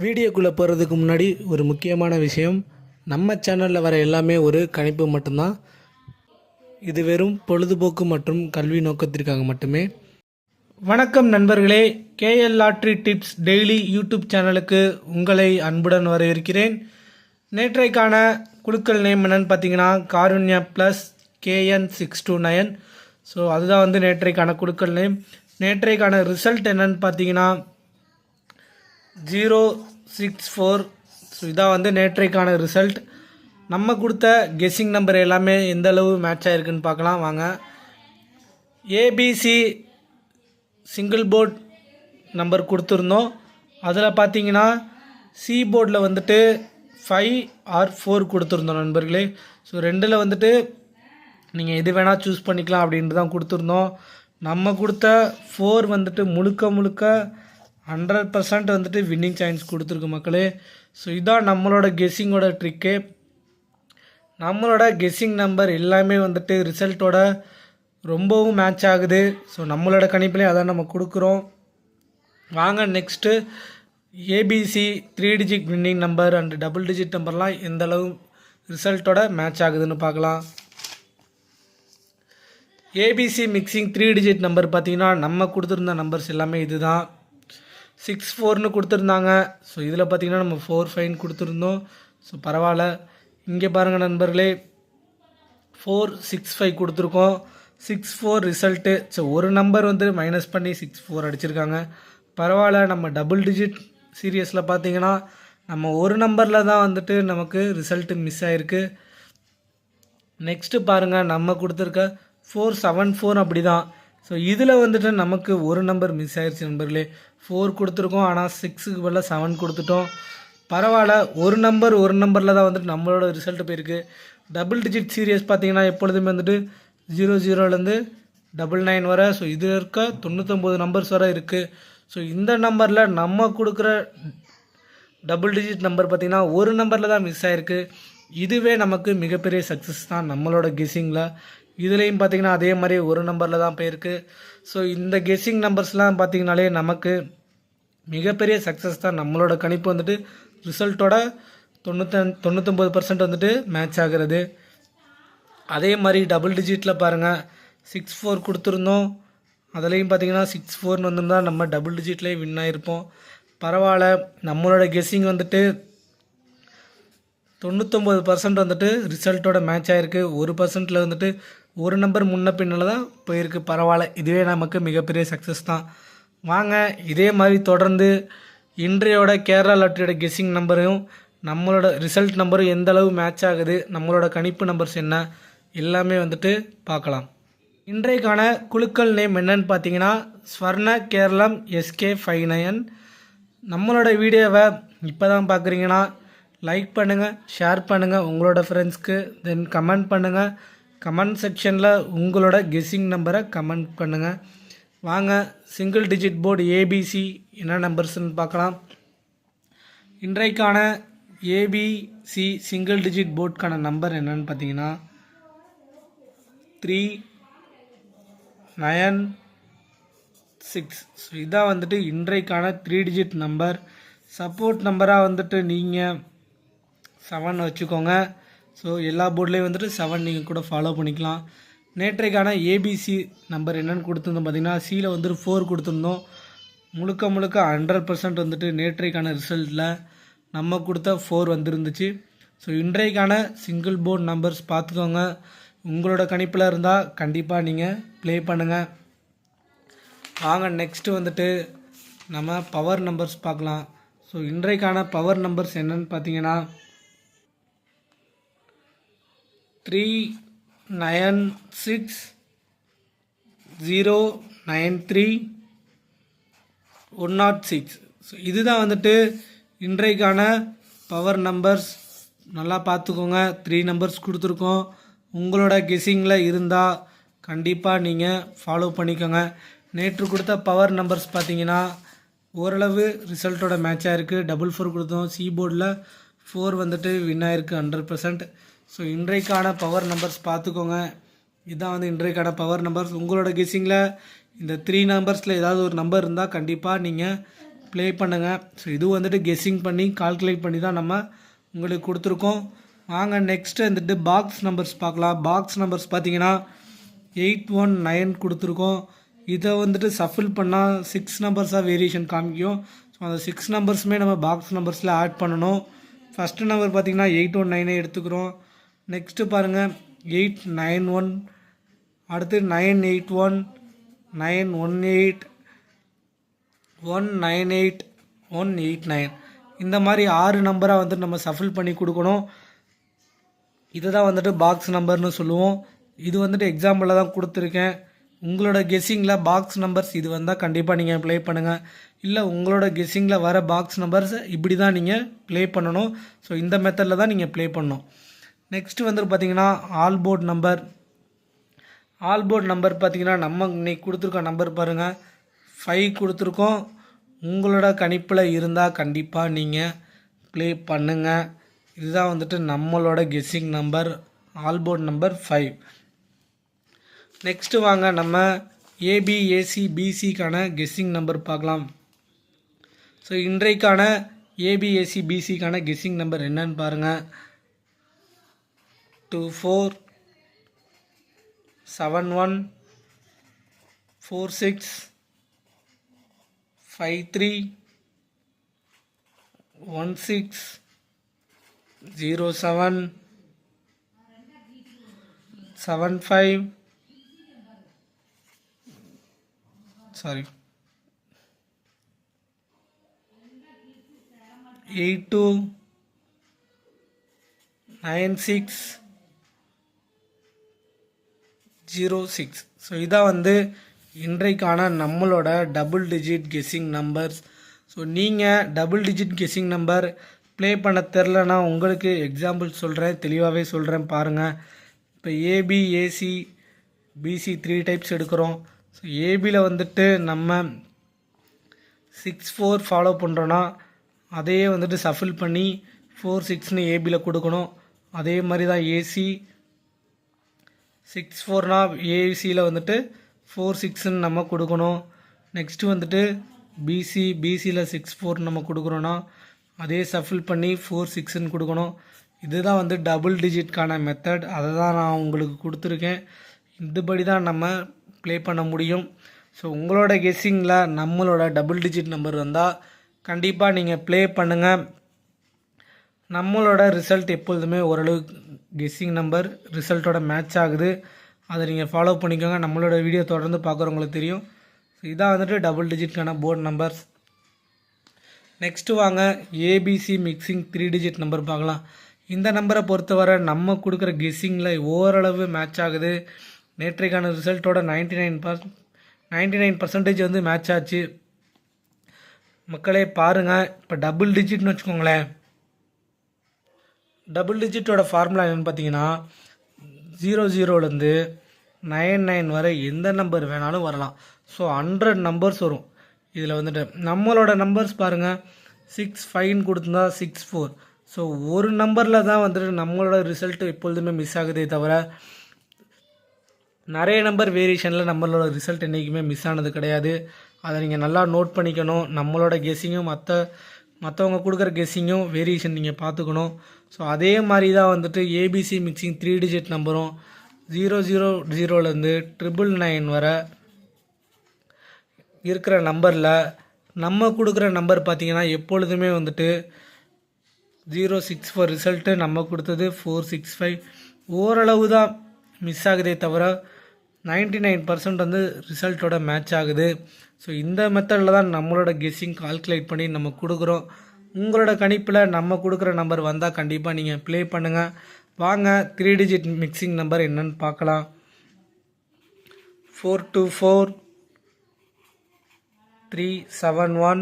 வீடியோக்குள்ளே போகிறதுக்கு முன்னாடி ஒரு முக்கியமான விஷயம், நம்ம சேனலில் வர எல்லாமே ஒரு கணிப்பு மட்டும்தான். இது வெறும் பொழுதுபோக்கு மற்றும் கல்வி நோக்கத்திற்காக மட்டுமே. வணக்கம் நண்பர்களே, KL lottery tips daily YouTube சேனலுக்கு உங்களை அன்புடன் வரவேற்கிறேன். நேற்றைக்கான குழுக்கள் நேம் என்னென்னு பார்த்தீங்கன்னா காருண்யா ப்ளஸ் KN629. ஸோ அதுதான் நேற்றைக்கான குழுக்கள் நேம். நேற்றைக்கான ரிசல்ட் என்னென்னு பார்த்தீங்கன்னா 064. ஸோ இதான் நேற்றைக்கான ரிசல்ட். நம்ம கொடுத்த கெஸ்ஸிங் நம்பர் எல்லாமே எந்த அளவு மேட்ச் ஆகிருக்குன்னு பார்க்கலாம் வாங்க. ஏபிசி சிங்கிள் போர்ட் நம்பர் கொடுத்துருந்தோம். அதில் பார்த்தீங்கன்னா சி போர்டில் 5 or 4 கொடுத்துருந்தோம் நண்பர்களே. ஸோ ரெண்டில் நீங்கள் எது வேணால் சூஸ் பண்ணிக்கலாம் அப்படின்ட்டு தான் கொடுத்துருந்தோம். நம்ம கொடுத்த 4 முழுக்க 100% வின்னிங் சான்ஸ் கொடுத்துருக்கு மக்களே. ஸோ இதான் நம்மளோட கெஸ்ஸிங்கோட ட்ரிக்கு. நம்மளோட கெஸ்ஸிங் நம்பர் எல்லாமே ரிசல்ட்டோட ரொம்பவும் மேட்ச் ஆகுது. ஸோ நம்மளோட கணிப்புலேயே அதான் நம்ம கொடுக்குறோம். வாங்க next ABC 3 digit winning number and double digit நம்பர்லாம் எந்த அளவு ரிசல்ட்டோட மேட்ச் ஆகுதுன்னு பார்க்கலாம். ஏபிசி மிக்சிங் 3 டிஜிட் நம்பர் பார்த்தீங்கன்னா நம்ம கொடுத்துருந்த நம்பர்ஸ் எல்லாமே இது தான். 64ன்னு கொடுத்துருந்தாங்க. ஸோ இதில் பார்த்தீங்கன்னா நம்ம 45 கொடுத்துருந்தோம். ஸோ பரவாயில்ல. இங்கே பாருங்கள் நண்பர்களே, 465 கொடுத்துருக்கோம். 64 ரிசல்ட்டு. ஸோ ஒரு நம்பர் மைனஸ் பண்ணி 64 அடிச்சிருக்காங்க. பரவாயில்ல. நம்ம டபுள் டிஜிட் சீரியஸில் பார்த்தீங்கன்னா நம்ம ஒரு நம்பரில் தான் நமக்கு ரிசல்ட்டு மிஸ் ஆகிருக்கு. நெக்ஸ்ட்டு பாருங்கள், நம்ம கொடுத்துருக்க 474 அப்படி தான். ஸோ இதில் நமக்கு ஒரு நம்பர் மிஸ் ஆயிடுச்சு நண்பர்களே. 4 கொடுத்துருக்கோம், ஆனால் 6க்கு பதிலாக 7 கொடுத்துட்டோம். பரவாயில்ல. ஒரு நம்பரில் தான் நம்மளோட ரிசல்ட்டு போயிருக்கு. டபுள் டிஜிட் சீரியஸ் பார்த்தீங்கன்னா எப்பொழுதுமே 00லேருந்து 99 வரை. ஸோ இதில் இருக்க 99 நம்பர்ஸ் வரை இருக்குது. ஸோ இந்த நம்பரில் நம்ம கொடுக்குற டபுள் டிஜிட் நம்பர் பார்த்திங்கன்னா ஒரு நம்பரில் தான் மிஸ் ஆகிருக்கு. இதுவே நமக்கு மிகப்பெரிய சக்ஸஸ் தான் நம்மளோட கெஸ்ஸிங்கில். இதுலேயும் பார்த்திங்கன்னா அதே மாதிரி ஒரு நம்பரில் தான் போயிருக்கு. ஸோ இந்த கெஸ்ஸிங் நம்பர்ஸ்லாம் பார்த்திங்கனாலே நமக்கு மிகப்பெரிய சக்ஸஸ் தான். நம்மளோட கணிப்பு ரிசல்ட்டோட 99% மேட்ச் ஆகிறது. அதே மாதிரி டபுள் டிஜிட்டில் பாருங்கள், 64 கொடுத்துருந்தோம். அதுலேயும் பார்த்திங்கன்னா 64 வந்திருந்தால் நம்ம டபுள் டிஜிட்லேயே வின் ஆகிருப்போம். பரவாயில்ல. நம்மளோட கெஸ்ஸிங் 99% ரிசல்ட்டோட மேட்ச் ஆகிருக்கு. 1%ல் ஒரு நம்பர் முன்ன பின்னால் தான் போயிருக்கு. பரவாயில்ல. இதுவே நமக்கு மிகப்பெரிய சக்ஸஸ் தான். வாங்க இதே மாதிரி தொடர்ந்து இன்றையோட கேரளா லாட்டரியோட கெஸ்ஸிங் நம்பரையும் நம்மளோட ரிசல்ட் நம்பரும் எந்த அளவு மேட்ச் ஆகுது, நம்மளோட கணிப்பு நம்பர்ஸ் என்ன எல்லாமே பார்க்கலாம். இன்றைக்கான குழுக்கள் நேம் என்னன்னு பார்த்தீங்கன்னா ஸ்வர்ண கேரளம் SK59. நம்மளோட வீடியோவை இப்போ தான் பார்க்குறீங்கன்னா லைக் பண்ணுங்கள், ஷேர் பண்ணுங்கள் உங்களோட ஃப்ரெண்ட்ஸ்க்கு. தென் கமெண்ட் பண்ணுங்கள். கமெண்ட் செக்ஷனில் உங்களோட கெஸ்ஸிங் நம்பரை கமெண்ட் பண்ணுங்கள். வாங்க சிங்கிள் டிஜிட் போர்டு ஏபிசி என்ன நம்பர்ஸ்ன்னு பார்க்கலாம். இன்றைக்கான ஏபிசி சிங்கிள் டிஜிட் போர்டுக்கான நம்பர் என்னன்னு பார்த்தீங்கன்னா 396. ஸோ இதான் இன்றைக்கான 3 டிஜிட் நம்பர். சப்போர்ட் நம்பராக நீங்கள் 7 வச்சுக்கோங்க. ஸோ எல்லா போர்ட்லேயும் 7 நீங்கள் கூட ஃபாலோ பண்ணிக்கலாம். நேற்றைக்கான ஏபிசி நம்பர் என்னென்னு கொடுத்துருந்தோம் பார்த்தீங்கன்னா சியில் 4 கொடுத்துருந்தோம். முழுக்க 100% நேற்றைக்கான ரிசல்ட்டில் நம்ம கொடுத்த 4 வந்துருந்துச்சு. ஸோ இன்றைக்கான சிங்கிள் போர்ட் நம்பர்ஸ் பார்த்துக்கோங்க. உங்களோட கணிப்பில் இருந்தால் கண்டிப்பாக நீங்கள் ப்ளே பண்ணுங்கள். வாங்க நெக்ஸ்ட்டு நம்ம பவர் நம்பர்ஸ் பார்க்கலாம். ஸோ இன்றைக்கான பவர் நம்பர்ஸ் என்னென்னு பார்த்தீங்கன்னா 396 093 106. ஸோ இதுதான் இன்றைக்கான பவர் நம்பர்ஸ். நல்லா பார்த்துக்கோங்க. 3 நம்பர்ஸ் கொடுத்துருக்கோம். உங்களோட கெஸ்ஸிங்கில் இருந்தால் கண்டிப்பாக நீங்கள் ஃபாலோ பண்ணிக்கோங்க. நேற்று கொடுத்த பவர் நம்பர்ஸ் பார்த்தீங்கன்னா ஓரளவு ரிசல்ட்டோட மேட்சாக இருக்குது. 4 கொடுத்தோம். சி போர்டில் 4 வின் ஆகிருக்கு 100%. ஸோ இன்றைக்கான பவர் நம்பர்ஸ் பார்த்துக்கோங்க. இதுதான் இன்றைக்கான பவர் நம்பர்ஸ். உங்களோட கெஸ்ஸிங்கில் இந்த 3 நம்பர்ஸில் ஏதாவது ஒரு நம்பர் இருந்தால் கண்டிப்பாக நீங்கள் ப்ளே பண்ணுங்கள். ஸோ இது வந்துட்டு கெஸ்ஸிங் பண்ணி கால்குலேட் பண்ணி தான் நம்ம உங்களுக்கு கொடுத்துருக்கோம். வாங்க நெக்ஸ்ட்டு வந்துட்டு பாக்ஸ் நம்பர்ஸ் பார்க்கலாம். பாக்ஸ் நம்பர்ஸ் பார்த்தீங்கன்னா 819 கொடுத்துருக்கோம். இதை வந்துட்டு சஃபில் பண்ணால் 6 நம்பர்ஸாக வேரியேஷன் காமிக்கும். ஸோ அந்த 6 நம்பர்ஸுமே நம்ம பாக்ஸ் நம்பர்ஸில் ஆட் பண்ணணும். ஃபஸ்ட்டு நம்பர் பார்த்திங்கன்னா 819 எடுத்துக்கிறோம். நெக்ஸ்ட்டு பாருங்கள் 891, அடுத்து 981, 918, 198, 189. இந்த மாதிரி 6 நம்பராக வந்துட்டு நம்ம சஃபில் பண்ணி கொடுக்கணும். இதை தான் வந்துட்டு பாக்ஸ் நம்பர்னு சொல்லுவோம். இது வந்துட்டு எக்ஸாம்பிளில் தான் கொடுத்துருக்கேன். உங்களோட கெஸ்ஸிங்கில் பாக்ஸ் நம்பர்ஸ் இது வந்தால் கண்டிப்பாக நீங்கள் ப்ளே பண்ணுங்கள். இல்லை உங்களோட கெஸ்ஸிங்கில் வர பாக்ஸ் நம்பர்ஸ் இப்படி தான் நீங்கள் ப்ளே பண்ணணும். ஸோ இந்த மெத்தடில் தான் நீங்கள் ப்ளே பண்ணணும். நெக்ஸ்ட்டு வந்துட்டு பார்த்தீங்கன்னா all port number. All port number பார்த்தீங்கன்னா நம்ம இன்னைக்கு கொடுத்துருக்க நம்பர் பாருங்கள் 5 கொடுத்துருக்கோம். உங்களோட கணிப்பில் இருந்தால் கண்டிப்பாக நீங்கள் ப்ளே பண்ணுங்கள். இதுதான் வந்துட்டு நம்மளோட guessing number all port number 5. Next வாங்க நம்ம ஏபி ஏசி பிசிக்கான கெஸ்ஸிங் நம்பர் பார்க்கலாம். ஸோ இன்றைக்கான ஏபி ஏசி பிசிக்கான கெஸ்ஸிங் நம்பர் என்னன்னு பாருங்கள். 24, 71, 46, 53, 16, 07, 75, 82, 96, 06. ஸோ இதான் வந்து இன்றைக்கான நம்மளோட double digit guessing numbers. So நீங்கள் double digit guessing number play பண்ண தெரிலனா உங்களுக்கு எக்ஸாம்பிள் சொல்கிறேன், தெளிவாகவே சொல்கிறேன் பாருங்கள். இப்போ ஏபி ஏசி பிசி 3 டைப்ஸ் எடுக்கிறோம். ஸோ ஏபியில் வந்துட்டு நம்ம 6-4 ஃபாலோ பண்ணுறோன்னா அதையே வந்துட்டு சஃபில் பண்ணி 4-6ன்னு ஏபியில் கொடுக்கணும். அதே மாதிரி தான் ஏசி 6-4னா ஏசியில் வந்துட்டு 4-6ன்னு நம்ம கொடுக்கணும். நெக்ஸ்ட்டு வந்துட்டு பிசியில் 6-4 நம்ம கொடுக்குறோன்னா அதே சஃபில் பண்ணி 4-6ன்னு கொடுக்கணும். இதுதான் வந்து டபுள் டிஜிட்கான மெத்தட். அதை தான் நான் உங்களுக்கு கொடுத்துருக்கேன். இதுபடி தான் நம்ம ப்ளே பண்ண முடியும். ஸோ உங்களோட கெஸ்ஸிங்கில் நம்மளோட டபுள் டிஜிட் நம்பர் வந்தால் கண்டிப்பாக நீங்கள் ப்ளே பண்ணுங்கள். நம்மளோட ரிசல்ட் எப்பொழுதுமே ஓரளவு கெஸ்ஸிங் நம்பர் ரிசல்ட்டோட மேட்ச் ஆகுது. அதை நீங்கள் ஃபாலோ பண்ணிக்கோங்க. நம்மளோட வீடியோ தொடர்ந்து பார்க்குறவங்களுக்கு தெரியும். ஸோ இதான் வந்துட்டு டபுள் டிஜிட்கான போர்ட் நம்பர்ஸ். நெக்ஸ்ட்டு வாங்க ஏபிசி மிக்சிங் 3 டிஜிட் நம்பர் பார்க்கலாம். இந்த நம்பரை பொறுத்தவரை நம்ம கொடுக்குற கெஸ்ஸிங்கில் ஓரளவு மேட்ச் ஆகுது. நேற்றைக்கான ரிசல்ட்டோட 99% வந்து மேட்ச் ஆச்சு. மக்களே பாருங்கள், இப்போ டபுள் டிஜிட்னு வச்சுக்கோங்களேன். டபுள் டிஜிட்டோட ஃபார்முலா என்னென்னு பார்த்தீங்கன்னா 00லேருந்து 99 வரை எந்த நம்பர் வேணாலும் வரலாம். ஸோ 100 நம்பர்ஸ் வரும். இதில் வந்துட்டு நம்மளோட நம்பர்ஸ் பாருங்கள் 6-5 கொடுத்துருந்தா 6-4. ஸோ ஒரு நம்பரில் தான் வந்துட்டு நம்மளோட ரிசல்ட் எப்பொழுதுமே மிஸ் ஆகுதே தவிர நிறைய நம்பர் வேரியேஷனில் நம்மளோட ரிசல்ட் என்றைக்குமே மிஸ் ஆனது கிடையாது. அதை நீங்கள் நல்லா நோட் பண்ணிக்கணும். நம்மளோட கெஸ்ஸிங்கும் மற்றவங்க கொடுக்குற கெஸ்ஸிங்கும் வேரியேஷன் நீங்கள் பார்த்துக்கணும். ஸோ அதே மாதிரி தான் வந்துட்டு ஏபிசி மிக்சிங் 3 டிஜிட் நம்பரும் 000லேருந்து 999 வரை இருக்கிற நம்பரில் நம்ம கொடுக்குற நம்பர் பார்த்திங்கன்னா எப்பொழுதுமே வந்துட்டு 064 ரிசல்ட்டு நம்ம கொடுத்தது 465. ஓரளவு தான் மிஸ் ஆகுதே தவிர 99% வந்து ரிசல்ட்டோட மேட்ச் ஆகுது. ஸோ இந்த மெத்தடில் தான் நம்மளோட கெஸ்ஸிங் கால்குலேட் பண்ணி நம்ம கொடுக்குறோம். உங்களோட கணிப்பில் நம்ம கொடுக்குற நம்பர் வந்தால் கண்டிப்பாக நீங்கள் ப்ளே பண்ணுங்கள். வாங்க 3 டிஜிட் மிக்சிங் நம்பர் என்னன்னு பார்க்கலாம். 424, 371,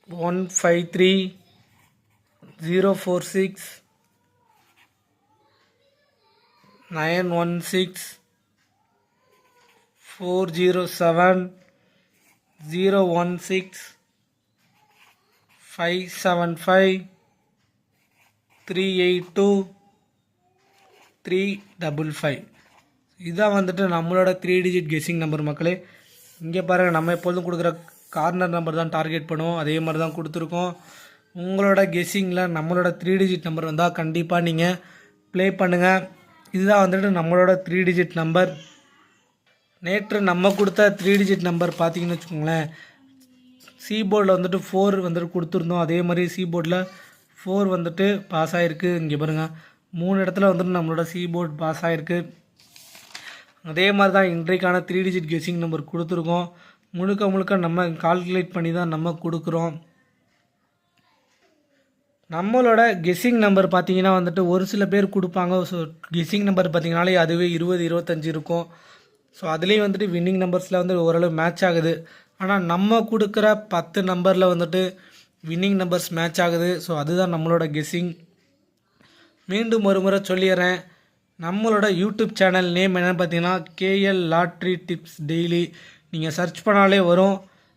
153, 046, 916, 407, 016, 575, 382, 355. இதான் வந்துட்டு நம்மளோட 3 டிஜிட் கெஸ்ஸிங் நம்பர் மக்களே. இங்கே பாருங்கள், நம்ம எப்பொழுதும் கொடுக்குற கார்னர் நம்பர் தான் டார்கெட் பண்ணுவோம். அதே மாதிரி தான் கொடுத்துருக்கோம். உங்களோட கெஸ்ஸிங்கில் நம்மளோட 3 டிஜிட் நம்பர் வந்தால் கண்டிப்பாக நீங்கள் ப்ளே பண்ணுங்கள். இதுதான் வந்துட்டு நம்மளோட 3 டிஜிட் நம்பர். நேற்று நம்ம கொடுத்த 3 டிஜிட் நம்பர் பார்த்தீங்கன்னு வச்சுக்கோங்களேன், சி போர்டில் வந்துட்டு 4 வந்துட்டு கொடுத்துருந்தோம். அதே மாதிரி சி போர்டில் 4 வந்துட்டு பாஸ் ஆகிருக்கு. இங்கே பாருங்கள், 3 இடத்துல வந்துட்டு நம்மளோட சி போர்டு பாஸ் ஆகிருக்கு. அதே மாதிரி தான் இன்றைக்கான 3 டிஜிட் கெஸ்ஸிங் நம்பர் கொடுத்துருக்கோம். முழுக்க நம்ம கால்குலேட் பண்ணி தான் நம்ம கொடுக்குறோம். நம்மளோட கெஸ்ஸிங் நம்பர் பார்த்தீங்கன்னா வந்துட்டு ஒரு சில பேர் கொடுப்பாங்க. ஸோ கெஸ்ஸிங் நம்பர் பார்த்தீங்கனாலே அதுவே 20, 25 இருக்கும். ஸோ அதுலேயும் வந்துட்டு வின்னிங் நம்பர்ஸில் வந்து ஓரளவு மேட்ச் ஆகுது. ஆனால் நம்ம கொடுக்குற 10 நம்பரில் வந்துட்டு வின்னிங் நம்பர்ஸ் மேட்ச் ஆகுது. ஸோ அதுதான் நம்மளோட கெஸ்ஸிங். மீண்டும் ஒரு முறை சொல்லிடுறேன், நம்மளோட யூடியூப் சேனல் நேம் என்னென்னு பார்த்தீங்கன்னா KL லாட்ரி டிப்ஸ் டெய்லி. நீங்கள் சர்ச் பண்ணாலே வரும்.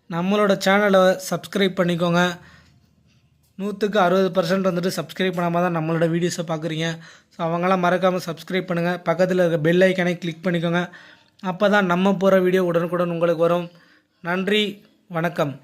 நம்மளோட சேனலை சப்ஸ்கிரைப் பண்ணிக்கோங்க. 100க்கு 60% வந்துட்டு சப்ஸ்கிரைப் பண்ணாமல் தான் நம்மளோட வீடியோஸை பார்க்குறீங்க. ஸோ அவங்களாம் மறக்காமல் சப்ஸ்கிரைப் பண்ணுங்கள். பக்கத்தில் இருக்க பெல் ஐக்கானை கிளிக் பண்ணிக்கோங்க. அப்போ தான் நம்ம போகிற வீடியோ உடனுக்குடன் உங்களுக்கு வரும். நன்றி, வணக்கம்.